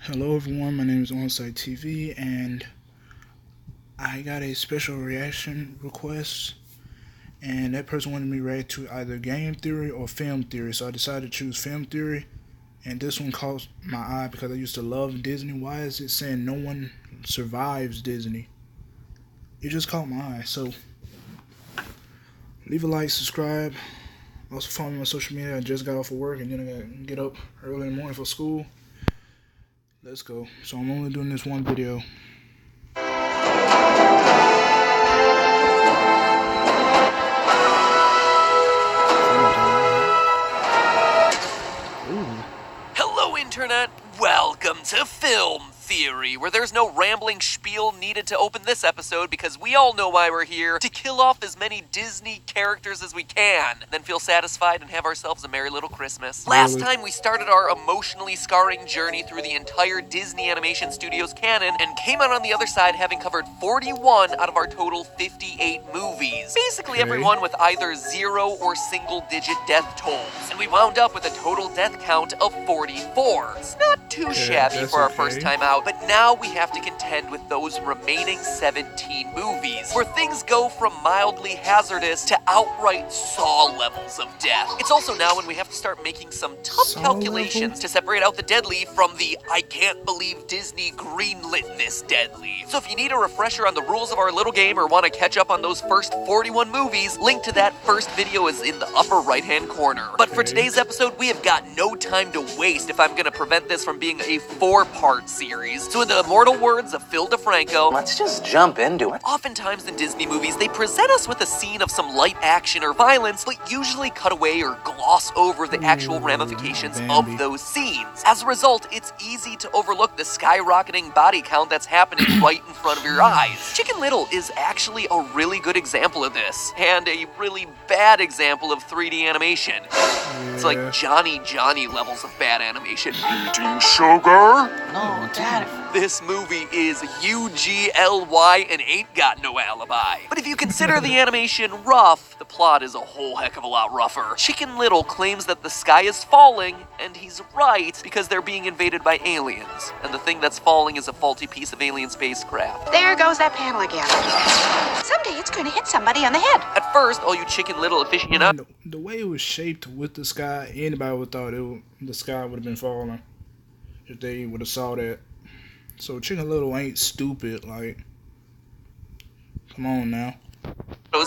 Hello everyone, my name is Onsite TV and I got a special reaction request, and that person wanted me to react to either game theory or film theory, so I decided to choose film theory. And this one caught my eye because I used to love Disney. Why is it saying no one survives Disney? It just caught my eye. So leave a like, subscribe. Also follow me on social media. I just got off of work and then I gotta get up early in the morning for school. Let's go. So I'm only doing this one video. Hello, Internet! Welcome to Film Theory, where there's no rambling spiel needed to open this episode because we all know why we're here: to kill off as many Disney characters as we can, then feel satisfied and have ourselves a merry little Christmas. Last time we started our emotionally scarring journey through the entire Disney Animation Studios canon and came out on the other side having covered 41 out of our total 58 movies. Basically everyone with either 0 or single-digit death tolls. And we wound up with a total death count of 44. It's not too shabby for our first time out, but now we have to contend with those remaining 17 movies, where things go from mildly hazardous to outright Saw levels of death. It's also now when we have to start making some tough calculations to separate out the deadly from the I can't believe Disney greenlit this deadly. So if you need a refresher on the rules of our little game or want to catch up on those first 41 movies, link to that first video is in the upper right-hand corner. But for today's episode, we have got no time to waste if I'm gonna prevent this from being a 4-part series. So in the immortal words of Phil DeFranco, let's just jump into it. Oftentimes in Disney movies, they present us with a scene of some light action or violence, but usually cut away or gloss over the actual ramifications of those scenes. As a result, it's easy to overlook the skyrocketing body count that's happening right in front of your eyes. Chicken Little is actually a really good example of this, and a really bad example of 3D animation. It's like Johnny levels of bad animation. Eating sugar? No, Dad. This movie is UGLY and ain't got no alibi. But if you consider the animation rough, the plot is a whole heck of a lot rougher. Chicken Little claims that the sky is falling, and he's right because they're being invaded by aliens. And the thing that's falling is a faulty piece of alien spacecraft. There goes that panel again. Someday it's going to hit somebody on the head. At first, all you Chicken Little aficionados... The way it was shaped with the sky, anybody would have thought the sky would have been falling if they would have saw that. So Chicken Little ain't stupid, like, come on now.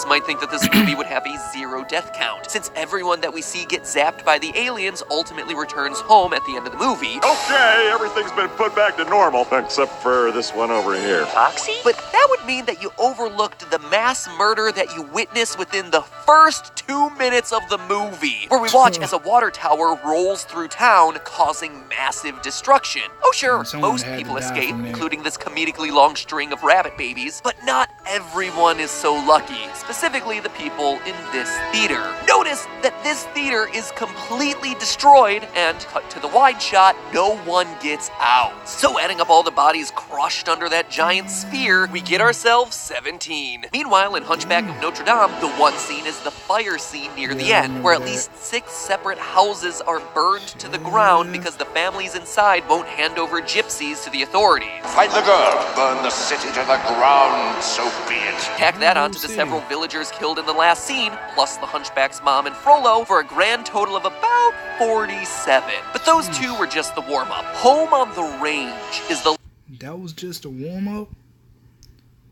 might think that this movie would have a 0 death count, since everyone that we see get zapped by the aliens ultimately returns home at the end of the movie. Okay, everything's been put back to normal, except for this one over here. Foxy? But that would mean that you overlooked the mass murder that you witness within the first 2 minutes of the movie, where we watch as a water tower rolls through town, causing massive destruction. Oh sure, most people escape, including this comedically long string of rabbit babies, but not everyone is so lucky, specifically the people in this theater. Notice that this theater is completely destroyed, and cut to the wide shot, no one gets out. So adding up all the bodies crushed under that giant sphere, we get ourselves 17. Meanwhile, in Hunchback of Notre Dame, the one scene is the fire scene near the end, where at least 6 separate houses are burned to the ground because the families inside won't hand over gypsies to the authorities. Find the girl, burn the city to the ground, so be it. Tack that onto the several villagers killed in the last scene, plus the Hunchback's mom and Frollo, for a grand total of about 47. But those two were just the warm-up. Home on the Range is the... That was just a warm-up?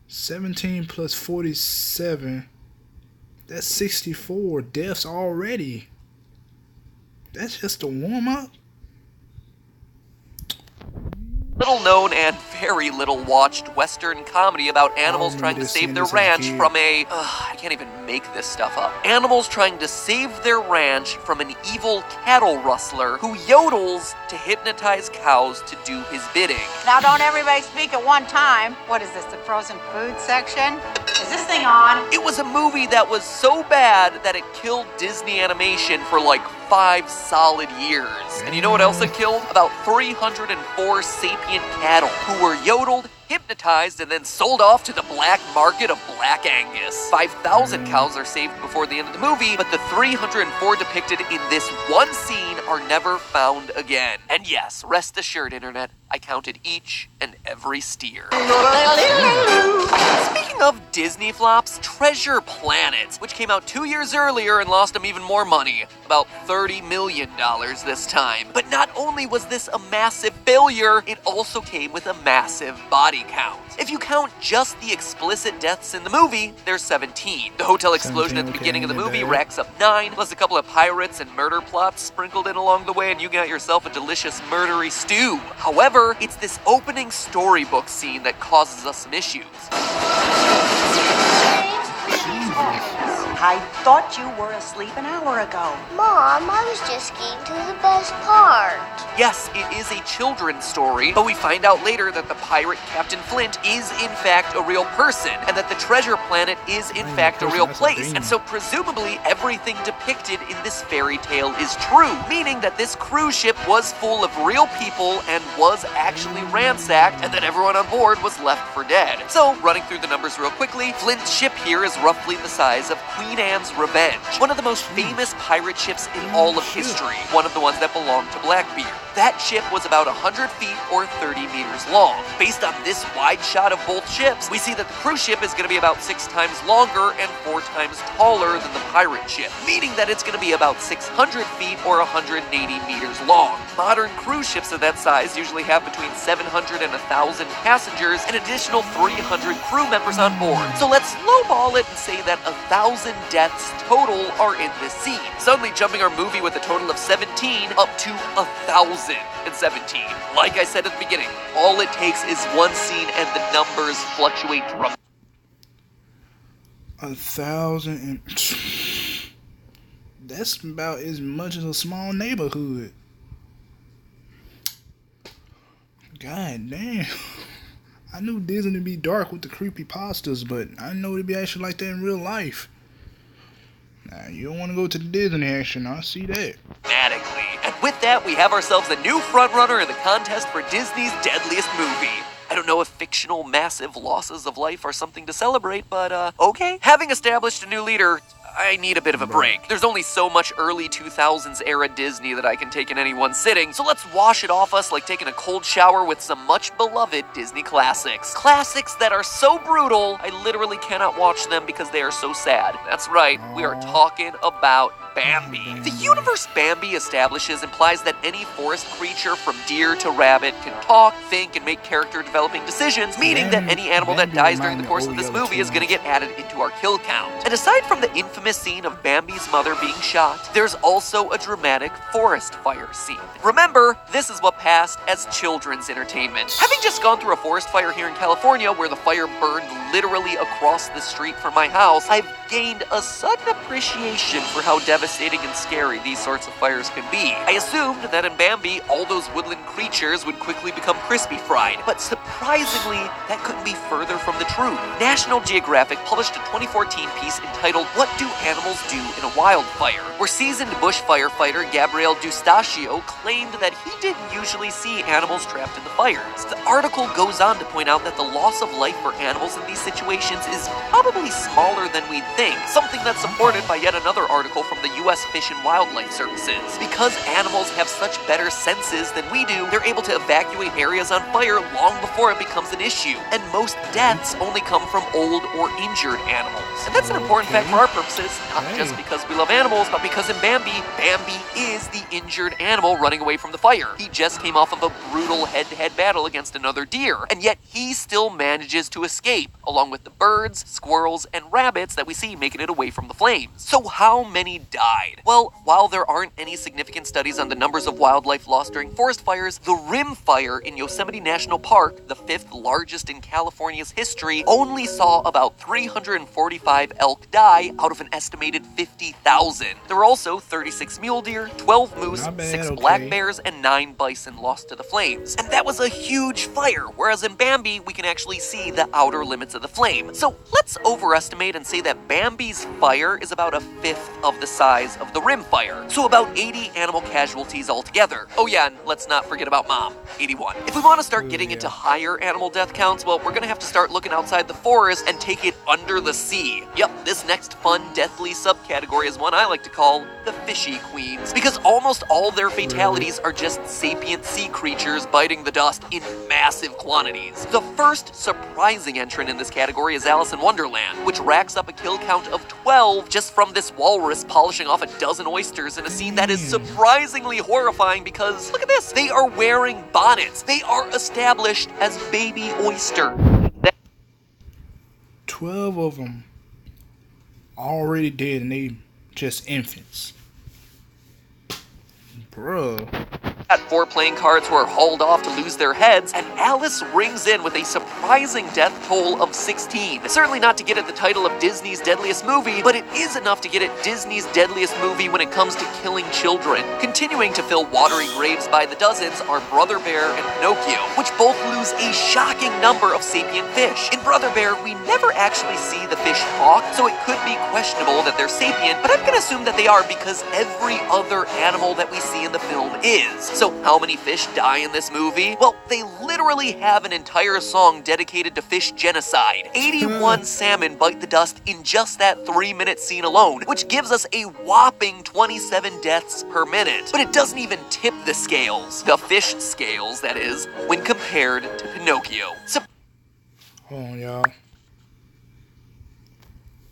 17 plus 47, that's 64 deaths already. That's just a warm-up? little known and very little watched Western comedy about animals trying to save their ranch from a... I can't even make this stuff up. Animals trying to save their ranch from an evil cattle rustler who yodels to hypnotize cows to do his bidding. Now don't everybody speak at one time. What is this, the frozen food section? Is this thing on? It was a movie that was so bad that it killed Disney animation for like 5 solid years. And you know what else it killed? About 304 sapient cattle who were yodeled, hypnotized, and then sold off to the black market of Black Angus. 5,000 cows are saved before the end of the movie, but the 304 depicted in this one scene are never found again. And yes, rest assured, Internet, I counted each and every steer. Speaking of Disney flops, Treasure Planet, which came out 2 years earlier and lost them even more money, about $30 million this time. But not only was this a massive failure, it also came with a massive body count. If you count just the explicit deaths in the movie, there's 17. The hotel explosion at the beginning of the movie racks up 9, plus a couple of pirates and murder plots sprinkled in along the way, and you got yourself a delicious murdery stew. However, it's this opening storybook scene that causes us some issues. I thought you were asleep an hour ago. Mom, I was just getting to the best part. Yes, it is a children's story, but we find out later that the pirate Captain Flint is in fact a real person, and that the treasure planet is in fact a real place. And so presumably everything depicted in this fairy tale is true, meaning that this cruise ship was full of real people and was actually ransacked, and that everyone on board was left for dead. So, running through the numbers real quickly, Flint's ship here is roughly the size of Queen Anne's Revenge, one of the most famous pirate ships in all of history, one of the ones that belonged to Blackbeard. That ship was about 100 feet or 30 meters long. Based on this wide shot of both ships, we see that the cruise ship is going to be about 6 times longer and 4 times taller than the pirate ship, meaning that it's going to be about 600 feet or 180 meters long. Modern cruise ships of that size usually have between 700 and 1,000 passengers and additional 300 crew members on board. So let's lowball it and say that 1,000 deaths total are in this scene, suddenly jumping our movie with a total of 17 up to 1,017. Like I said at the beginning, all it takes is one scene and the numbers fluctuate dramatically. 1,000 and... That's about as much as a small neighborhood. God damn. I knew Disney would be dark with the creepypastas, but I didn't know it'd be actually like that in real life. Nah, you don't want to go to the Disney action, I see that. And with that, we have ourselves a new frontrunner in the contest for Disney's deadliest movie. I don't know if fictional massive losses of life are something to celebrate, but okay. Having established a new leader, I need a bit of a break. There's only so much early 2000s era Disney that I can take in any one sitting, so let's wash it off us like taking a cold shower with some much beloved Disney classics. Classics that are so brutal, I literally cannot watch them because they are so sad. That's right, we are talking about Bambi. The universe Bambi establishes implies that any forest creature from deer to rabbit can talk, think, and make character developing decisions, meaning that any animal that dies during the course of this movie is going to get added into our kill count. And aside from the infamous scene of Bambi's mother being shot, there's also a dramatic forest fire scene. Remember, this is what passed as children's entertainment. Having just gone through a forest fire here in California where the fire burned literally across the street from my house, I've gained a sudden appreciation for how devastating and scary these sorts of fires can be. I assumed that in Bambi, all those woodland creatures would quickly become crispy fried, but surprisingly, that couldn't be further from the truth. National Geographic published a 2014 piece entitled "What Do Animals Do in a Wildfire?", where seasoned bush firefighter Gabriel D'Eustachio claimed that he didn't usually see animals trapped in the fires. The article goes on to point out that the loss of life for animals in these situations is probably smaller than we'd think, something that's supported by yet another article from the U.S. Fish and Wildlife Services. Because animals have such better senses than we do, they're able to evacuate areas on fire long before it becomes an issue, and most deaths only come from old or injured animals. And that's an important fact for our purposes, not just because we love animals, but because in Bambi, Bambi is the injured animal running away from the fire. He just came off of a brutal head-to-head battle against another deer, and yet he still manages to escape, along with the birds, squirrels, and rabbits that we see making it away from the flames. So how many died? Well, while there aren't any significant studies on the numbers of wildlife lost during forest fires, the Rim Fire in Yosemite National Park, the 5th largest in California's history, only saw about 345 elk die out of an estimated 50,000. There were also 36 mule deer, 12 moose, 6 black bears, and 9 bison lost to the flames. And that was a huge fire, whereas in Bambi, we can actually see the outer limits of the flame. So let's overestimate and say that Bambi's fire is about 1/5 of the size size of the rimfire. So about 80 animal casualties altogether. Oh yeah, and let's not forget about Mom, 81. If we want to start getting into higher animal death counts, well, we're gonna have to start looking outside the forest and take it under the sea. Yep, this next fun, deathly subcategory is one I like to call the fishy queens, because almost all their fatalities are just sapient sea creatures biting the dust in massive quantities. The first surprising entrant in this category is Alice in Wonderland, which racks up a kill count of 12 just from this walrus polishing off a dozen oysters in a scene that is surprisingly horrifying because, look at this, they are wearing bonnets. They are established as baby oyster. 12 of them already dead and they just infants. Bruh. Got 4 playing cards who are hauled off to lose their heads, and Alice rings in with a surprising death toll of 16. Certainly not to get at the title of Disney's deadliest movie, but it is enough to get at Disney's deadliest movie when it comes to killing children. Continuing to fill watery graves by the dozens are Brother Bear and Pinocchio, which both lose a shocking number of sapient fish. In Brother Bear, we never actually see the fish talk, so it could be questionable that they're sapient, but I'm gonna assume that they are because every other animal that we see in the film is. So how many fish die in this movie? Well, they literally have an entire song dedicated to fish genocide. 81 salmon bite the dust in just that 3-minute scene alone, which gives us a whopping 27 deaths per minute. But it doesn't even tip the scales. The fish scales, that is, when compared to Pinocchio. Hold on, y'all.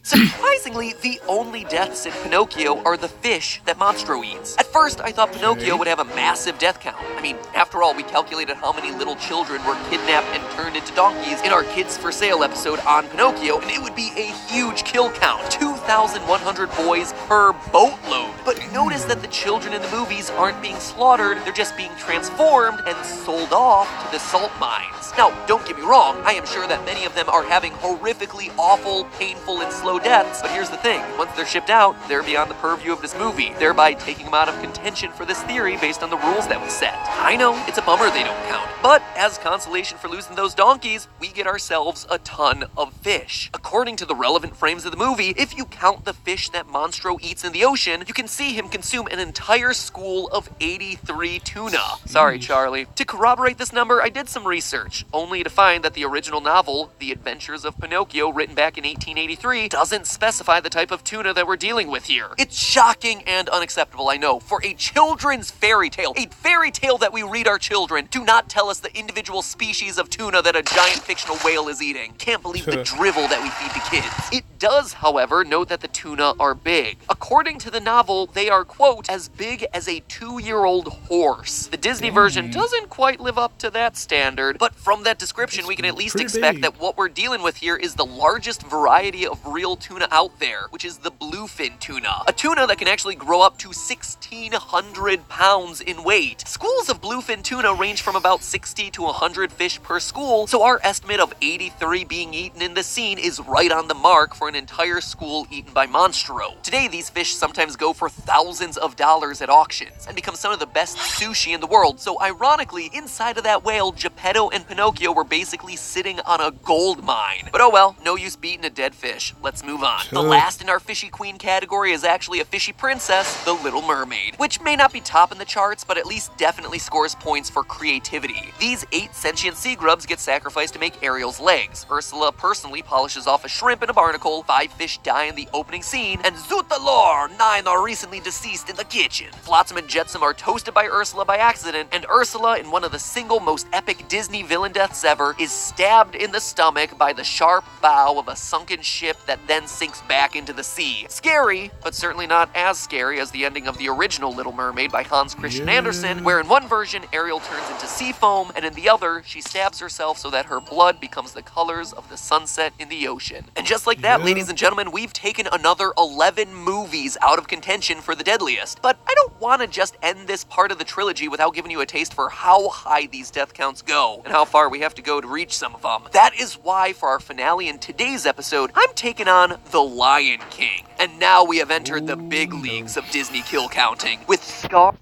Surprisingly, the only deaths in Pinocchio are the fish that Monstro eats. At first, I thought Pinocchio would have a massive death count. I mean, after all, we calculated how many little children were kidnapped and turned into donkeys in our Kids for Sale episode on Pinocchio, and it would be a huge kill count. 2,100 boys per boatload. But notice that the children in the movies aren't being slaughtered, they're just being transformed and sold off to the salt mines. Now, don't get me wrong, I am sure that many of them are having horrifically awful, painful, and slow deaths, but here's the thing, once they're shipped out, they're beyond the purview of this movie, thereby taking them out of contention for this theory based on the rules that we set. I know, it's a bummer they don't count, but as consolation for losing those donkeys, we get ourselves a ton of fish. According to the relevant frames of the movie, if you count the fish that Monstro eats in the ocean, you can see him consume an entire school of 83 tuna. Sorry, Charlie. To corroborate this number, I did some research, only to find that the original novel, The Adventures of Pinocchio, written back in 1883, doesn't specify the type of tuna that we're dealing with here. It's shocking and unacceptable, I know, for a children's fairy tale that we read our children, do not tell us the individual species of tuna that a giant fictional whale is eating. Can't believe the drivel that we feed to kids. It does, however, note that the tuna are big. According to the novel, they are, quote, as big as a 2-year-old horse. The Disney version doesn't quite live up to that standard, but from that description, we can at least expect that what we're dealing with here is the largest variety of real tuna out there, which is the bluefin tuna. A tuna that can actually grow up to 1,600 pounds in weight. Schools of bluefin tuna range from about 60 to 100 fish per school, so our estimate of 83 being eaten in this scene is right on the mark for an entire school eaten by Monstro. Today, these fish sometimes go for thousands of dollars at auctions and become some of the best sushi in the world, so ironically, inside of that whale, Geppetto and Pinocchio were basically sitting on a gold mine. But oh well, no use beating a dead fish. Let's move on. The last in our fishy queen category is actually a fishy princess, the Little Mermaid, which may not be top in the charts, but at least definitely scores points for creativity. These 8 sentient sea grubs get sacrificed to make Ariel's legs. Ursula personally polishes off a shrimp in a barnacle, 5 fish die in the opening scene, and zoot the lore, 9 are recently deceased in the kitchen. Flotsam and Jetsam are toasted by Ursula by accident, and Ursula, in one of the single most epic Disney villain deaths ever, is stabbed in the stomach by the sharp bow of a sunken ship that then sinks back into the sea. Scary, but certainly not as scary as the ending of the original Little Mermaid by Hans Christian Andersen, where in one version, Ariel turns into sea foam, and in the other, she stabs herself so that her blood becomes the colors of the sunset in the ocean. And just like that, ladies and gentlemen, we've taken another 11 movies out of contention for the deadliest. But I don't want to just end this part of the trilogy without giving you a taste for how high these death counts go, and how far we have to go to reach some of them. That is why, for our finale in today's episode, I'm taking on The Lion King. And now we have entered the big leagues of Disney kill counting, with Scar.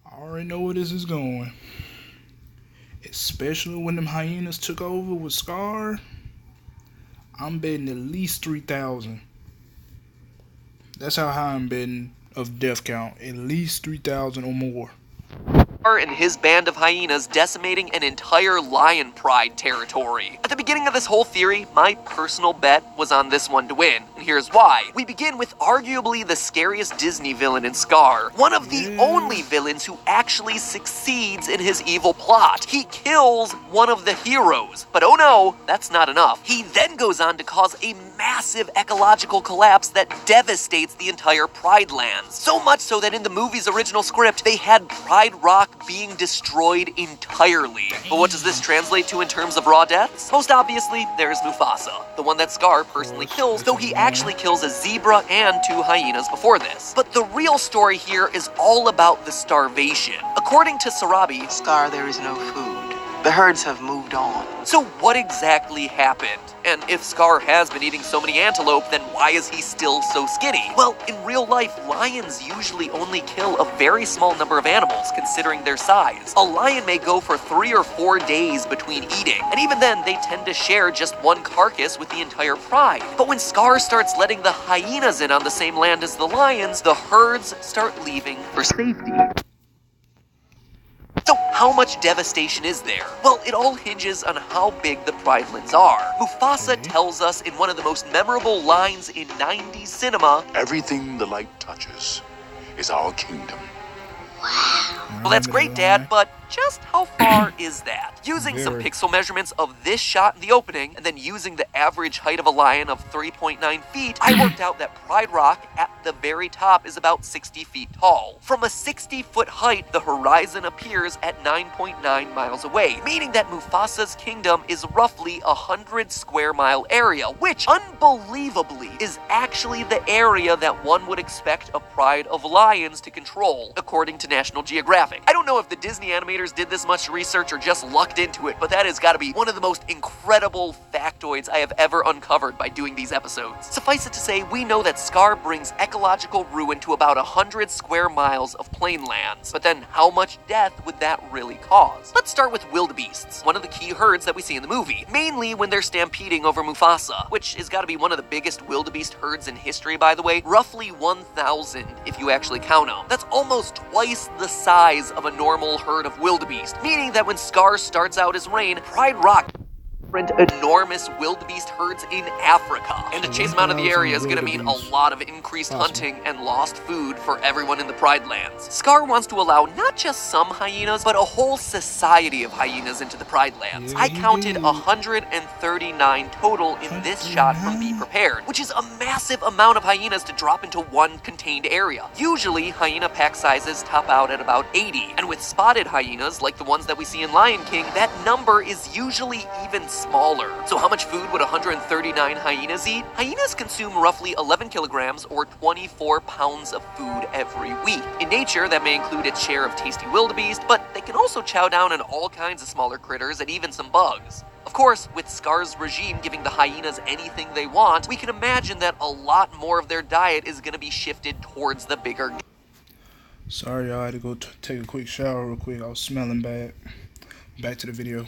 I already know where this is going. Especially when them hyenas took over with Scar. I'm betting at least 3,000. That's how high I'm betting of death count. At least 3,000 or more. And his band of hyenas decimating an entire lion pride territory. At the beginning of this whole theory, my personal bet was on this one to win, and here's why. We begin with arguably the scariest Disney villain in Scar, one of the only villains who actually succeeds in his evil plot. He kills one of the heroes, but oh no, that's not enough. He then goes on to cause a massive ecological collapse that devastates the entire Pride Lands. So much so that in the movie's original script, they had Pride Rock being destroyed entirely. But what does this translate to in terms of raw deaths? Most obviously, there's Mufasa, the one that Scar personally kills, though he actually kills a zebra and 2 hyenas before this. But the real story here is all about the starvation. According to Sarabi, Scar, there is no food. The herds have moved on. So what exactly happened? And if Scar has been eating so many antelope, then why is he still so skinny? Well, in real life, lions usually only kill a very small number of animals, considering their size. A lion may go for 3 or 4 days between eating, and even then, they tend to share just one carcass with the entire pride. But when Scar starts letting the hyenas in on the same land as the lions, the herds start leaving for safety. So how much devastation is there? Well, it all hinges on how big the Pridelands are. Mufasa tells us in one of the most memorable lines in 90s cinema, Everything the light touches is our kingdom. well, that's great, Dad, but just how far is that? Using some pixel measurements of this shot in the opening, and then using the average height of a lion of 3.9 feet, I worked out that Pride Rock at the very top is about 60 feet tall. From a 60-foot height, the horizon appears at 9.9 miles away, meaning that Mufasa's kingdom is roughly a 100 square mile area, which, unbelievably, is actually the area that one would expect a pride of lions to control, according to National Geographic. I don't know if the Disney animators did this much research or just lucked into it, but that has got to be one of the most incredible factoids I have ever uncovered by doing these episodes. Suffice it to say, we know that Scar brings ecological ruin to about 100 square miles of plain lands. But then how much death would that really cause? Let's start with wildebeests, one of the key herds that we see in the movie, mainly when they're stampeding over Mufasa, which has got to be one of the biggest wildebeest herds in history, by the way, roughly 1,000 if you actually count them. That's almost twice the size of a normal herd of wildebeest, meaning that when Scar starts out his reign, Pride Rock enormous wildebeest herds in Africa. And to chase them out of the area is going to mean a lot of increased hunting and lost food for everyone in the Pride Lands. Scar wants to allow not just some hyenas, but a whole society of hyenas into the Pride Lands. I counted 139 total in this shot from Be Prepared, which is a massive amount of hyenas to drop into one contained area. Usually, hyena pack sizes top out at about 80, and with spotted hyenas, like the ones that we see in Lion King, that number is usually even smaller. So how much food would 139 hyenas eat? Hyenas consume roughly 11 kilograms or 24 pounds of food every week. In nature, that may include its share of tasty wildebeest, but they can also chow down on all kinds of smaller critters and even some bugs. Of course, with Scar's regime giving the hyenas anything they want, we can imagine that a lot more of their diet is going to be shifted towards the bigger. Sorry, y'all, I had to go take a quick shower real quick. I was smelling bad. Back to the video.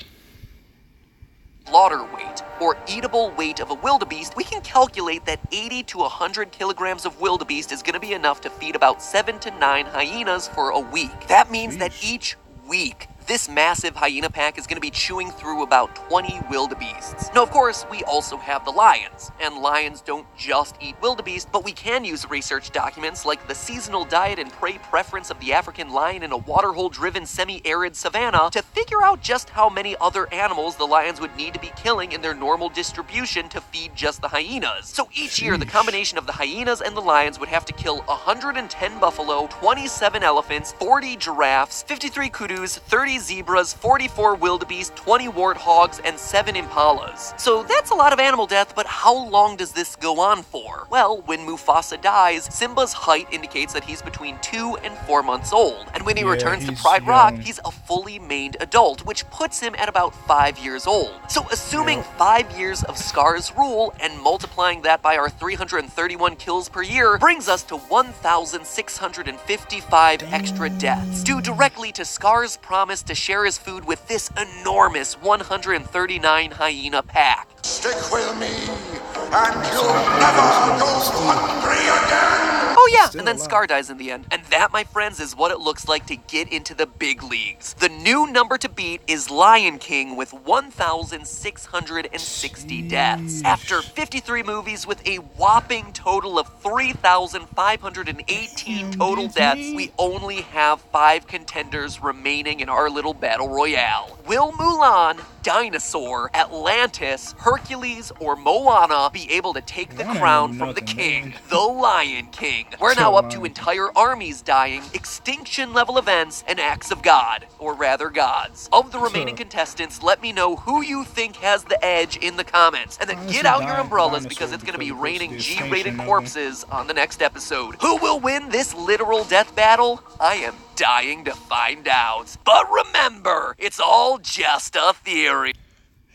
Slaughter weight, or eatable weight of a wildebeest, we can calculate that 80 to 100 kilograms of wildebeest is going to be enough to feed about 7 to 9 hyenas for a week. That means that each week, this massive hyena pack is going to be chewing through about 20 wildebeests. Now, of course, we also have the lions, and lions don't just eat wildebeest, but we can use research documents like the seasonal diet and prey preference of the African lion in a waterhole-driven semi-arid savanna to figure out just how many other animals the lions would need to be killing in their normal distribution to feed just the hyenas. So each year, the combination of the hyenas and the lions would have to kill 110 buffalo, 27 elephants, 40 giraffes, 53 kudus, 30 zebras, 44 wildebeest, 20 warthogs, and 7 impalas. So that's a lot of animal death, but how long does this go on for? Well, when Mufasa dies, Simba's height indicates that he's between 2 and 4 months old, and when he returns to Pride Rock, he's a fully maned adult, which puts him at about 5 years old. So assuming 5 years of Scar's rule and multiplying that by our 331 kills per year brings us to 1,655 extra deaths, due directly to Scar's promise to share his food with this enormous 139 hyena pack. Stick with me, and you'll never go hungry again! yeah, Still and then alive. Scar dies in the end. And that, my friends, is what it looks like to get into the big leagues. The new number to beat is Lion King with 1,660 deaths. After 53 movies with a whopping total of 3,518 total deaths, we only have 5 contenders remaining in our little battle royale. Will Mulan, Dinosaur, Atlantis, Hercules, or Moana be able to take the crown from the king, the Lion King? We're now up to entire armies dying, extinction-level events, and acts of God, or rather gods. Of the remaining contestants, let me know who you think has the edge in the comments, and then get out your umbrellas because it's going to be raining G-rated corpses on the next episode. Who will win this literal death battle? I am dying to find out. But remember, it's all just a theory.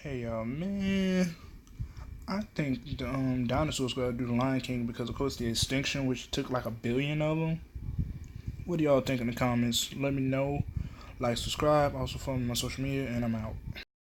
Hey, man. I think the dinosaurs gotta do the Lion King because, of course, the extinction, which took like 1 billion of them. What do y'all think in the comments? Let me know. Like, subscribe. Also follow me on my social media, and I'm out.